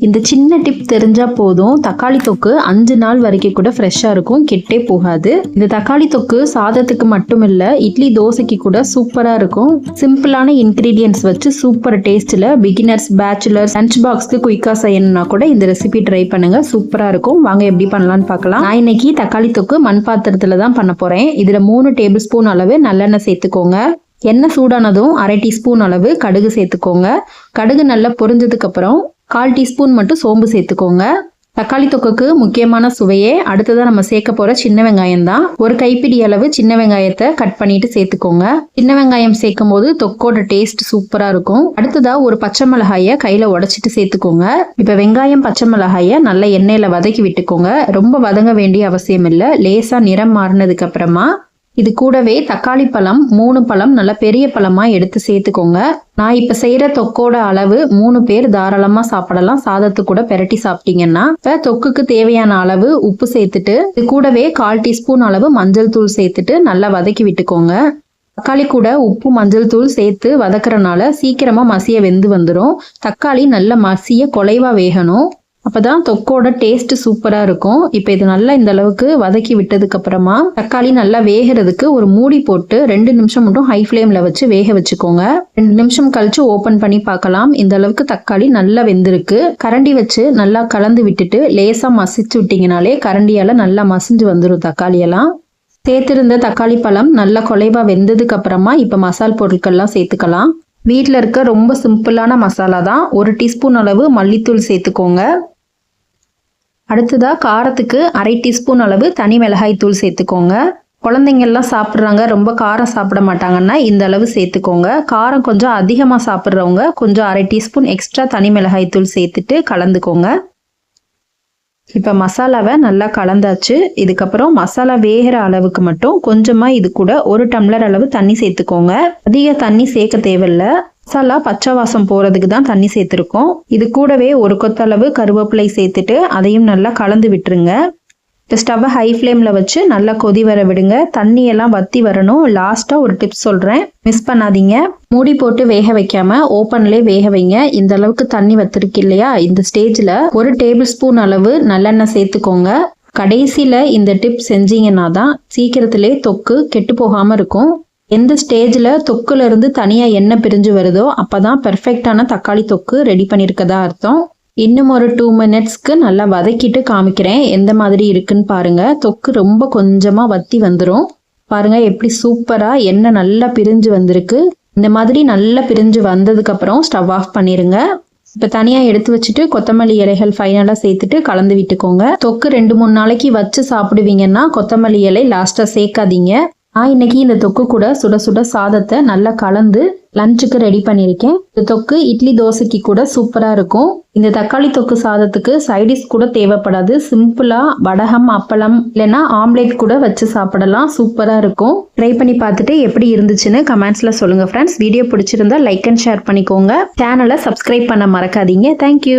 இந்த சின்ன டிப் தெரிஞ்சா போதும், தக்காளி தொக்கு 5 நாள் வரைக்கும் கூட ஃப்ரெஷ்ஷா இருக்கும், கெட்டே போகாது. இந்த தக்காளி தொக்கு சாதத்துக்கு மட்டும் இல்ல, இட்லி தோசைக்கு கூட சூப்பரா இருக்கும். சிம்பிளான இன்கிரீடியன்ஸ் வச்சு சூப்பர் டேஸ்ட்ல பிகினர்ஸ், பேச்சுலர்ஸ், லஞ்ச் பாக்ஸ்க்கு குயிக்கா செய்யணும்னா கூட இந்த ரெசிபி ட்ரை பண்ணுங்க, சூப்பரா இருக்கும். வாங்க எப்படி பண்ணலாம்னு பார்க்கலாம். நான் இன்னைக்கு தக்காளி தொக்கு மண் பாத்திரத்துல தான் பண்ண போறேன். இதுல 3 டேபிள் ஸ்பூன் அளவு நல்லெண்ணெய் சேர்த்துக்கோங்க. எண்ணெய் சூடானதும் 1/2 டீஸ்பூன் அளவு கடுகு சேர்த்துக்கோங்க. கடுகு நல்லா பொரிஞ்சதுக்கு அப்புறம் 1/4 டீஸ்பூன் மட்டும் சோம்பு சேர்த்துக்கோங்க. தக்காளி தொக்குக்கு முக்கியமான சுவையே அடுத்ததான் நம்ம சேர்க்க போற சின்ன வெங்காயம் தான். ஒரு கைப்பிடி அளவு சின்ன வெங்காயத்தை கட் பண்ணிட்டு சேர்த்துக்கோங்க. சின்ன வெங்காயம் சேர்க்கும் போது தொக்கோட டேஸ்ட் சூப்பரா இருக்கும். அடுத்ததா ஒரு பச்சை மிளகாய கையில உடைச்சிட்டு சேர்த்துக்கோங்க. இப்ப வெங்காயம், பச்சை மிளகாய நல்ல எண்ணெயில வதக்கி விட்டுக்கோங்க. ரொம்ப வதங்க வேண்டிய அவசியம் இல்ல. லேசா நிறம் மாறினதுக்கு அப்புறமா இது கூடவே தக்காளி பழம் 3 பழம் நல்ல பெரிய பழமா எடுத்து சேர்த்துக்கோங்க. நான் இப்ப செய்யற தொக்கோட அளவு 3 பேர் தாராளமா சாப்பிடலாம். சாதத்து கூட பெரட்டி சாப்பிட்டீங்கன்னா. இப்ப தொக்குக்கு தேவையான அளவு உப்பு சேர்த்துட்டு இது கூடவே 1/4 டீஸ்பூன் அளவு மஞ்சள் தூள் சேர்த்துட்டு நல்லா வதக்கி விட்டுக்கோங்க. தக்காளி கூட உப்பு, மஞ்சள் தூள் சேர்த்து வதக்குறனால சீக்கிரமா மசிய வெந்து வந்துடும். தக்காளி நல்ல மசிய குலைவா வேகணும். அப்பதான் தொக்கோட டேஸ்ட் சூப்பரா இருக்கும். இப்ப இது நல்லா இந்த அளவுக்கு வதக்கி விட்டதுக்கு அப்புறமா தக்காளி நல்லா வேகிறதுக்கு ஒரு மூடி போட்டு 2 நிமிஷம் மட்டும் ஹை ஃப்ளேம்ல வச்சு வேக வச்சுக்கோங்க. 2 நிமிஷம் கழிச்சு ஓபன் பண்ணி பார்க்கலாம். இந்த அளவுக்கு தக்காளி நல்லா வெந்திருக்கு. கரண்டி வச்சு நல்லா கலந்து விட்டுட்டு லேசா மசிச்சு விட்டீங்கனாலே கரண்டியால நல்லா மசிஞ்சு வந்துடும் தக்காளி எல்லாம். சேர்த்திருந்த தக்காளி பழம் நல்லா குலைவா வெந்ததுக்கு அப்புறமா இப்ப மசால் பொருட்கள்லாம் சேர்த்துக்கலாம். வீட்டில் இருக்க ரொம்ப சிம்பிளான மசாலா தான். 1 டீஸ்பூன் அளவு மல்லித்தூள் சேர்த்துக்கோங்க. அடுத்ததா காரத்துக்கு 1/2 டீஸ்பூன் அளவு தனி மிளகாய் தூள் சேர்த்துக்கோங்க. குழந்தைங்கள்லாம் சாப்பிட்றாங்க, ரொம்ப காரம் சாப்பிட மாட்டாங்கன்னா இந்த அளவு சேர்த்துக்கோங்க. காரம் கொஞ்சம் அதிகமாக சாப்பிட்றவங்க கொஞ்சம் 1/2 டீஸ்பூன் எக்ஸ்ட்ரா தனி மிளகாய் தூள் சேர்த்துட்டு கலந்துக்கோங்க. இப்போ மசாலாவை நல்லா கலந்தாச்சு. இதுக்கப்புறம் மசாலா வேகிற அளவுக்கு மட்டும் கொஞ்சமாக இது கூட 1 டம்ளர் அளவு தண்ணி சேர்த்துக்கோங்க. அதிக தண்ணி சேர்க்க தேவையில்லை. மசாலா பச்சை வாசம் போகிறதுக்கு தான் தண்ணி சேர்த்துருக்கோம். இது கூடவே 1 கொத்தளவு கருவேப்பிலை சேர்த்துட்டு அதையும் நல்லா கலந்து விட்டுருங்க. இப்போ ஸ்டவ்வை ஹை ஃப்ளேமில் வச்சு நல்லா கொதி வர விடுங்க. தண்ணியெல்லாம் வற்றி வரணும். லாஸ்ட்டாக ஒரு டிப்ஸ் சொல்கிறேன், மிஸ் பண்ணாதீங்க. மூடி போட்டு வேக வைக்காம ஓப்பன்லேயே வேக வைங்க. இந்த அளவுக்கு தண்ணி வத்திருக்கு இல்லையா, இந்த ஸ்டேஜில் 1 டேபிள் ஸ்பூன் அளவு நல்லெண்ணெய் சேர்த்துக்கோங்க. கடைசியில் இந்த டிப் செஞ்சீங்கன்னா தான் சீக்கிரத்திலே தொக்கு கெட்டு போகாமல் இருக்கும். எந்த ஸ்டேஜில் தொக்குல இருந்து தனியாக எண்ணெய் பிரிஞ்சு வருதோ அப்போதான் பெர்ஃபெக்டான தக்காளி தொக்கு ரெடி பண்ணியிருக்கதா அர்த்தம். இன்னும் ஒரு 2 மினிட்ஸ்க்கு நல்லா வதக்கிட்டு காமிக்கிறேன் எந்த மாதிரி இருக்குன்னு பாருங்க. தொக்கு ரொம்ப கொஞ்சமாக வத்தி வந்துடும். பாருங்க எப்படி சூப்பராக எண்ணெய் நல்லா பிரிஞ்சு வந்திருக்கு. இந்த மாதிரி நல்லா பிரிஞ்சு வந்ததுக்கு அப்புறம் ஸ்டவ் ஆஃப் பண்ணிருங்க. இப்போ தனியாக எடுத்து வச்சுட்டு கொத்தமல்லி இலைகள் ஃபைனலாக சேர்த்துட்டு கலந்து விட்டுக்கோங்க. தொக்கு 2-3 நாளைக்கு வச்சு சாப்பிடுவீங்கன்னா கொத்தமல்லி இலை லாஸ்ட்டாக சேர்க்காதீங்க. நான் இன்னைக்கு இந்த தொக்கு கூட சுட சுட சாதத்தை நல்லா கலந்து லஞ்சுக்கு ரெடி பண்ணியிருக்கேன். இந்த தொக்கு இட்லி தோசைக்கு கூட சூப்பராக இருக்கும். இந்த தக்காளி தொக்கு சாதத்துக்கு சைடிஷ் கூட தேவைப்படாது. சிம்பிளாக வடகம், அப்பளம் இல்லைன்னா ஆம்லேட் கூட வச்சு சாப்பிடலாம். சூப்பராக இருக்கும். ட்ரை பண்ணி பார்த்துட்டு எப்படி இருந்துச்சுன்னு கமெண்ட்ஸில் சொல்லுங்கள் ஃப்ரெண்ட்ஸ். வீடியோ பிடிச்சிருந்தா லைக் அண்ட் ஷேர் பண்ணிக்கோங்க. சேனலை சப்ஸ்கிரைப் பண்ண மறக்காதீங்க. தேங்க்யூ.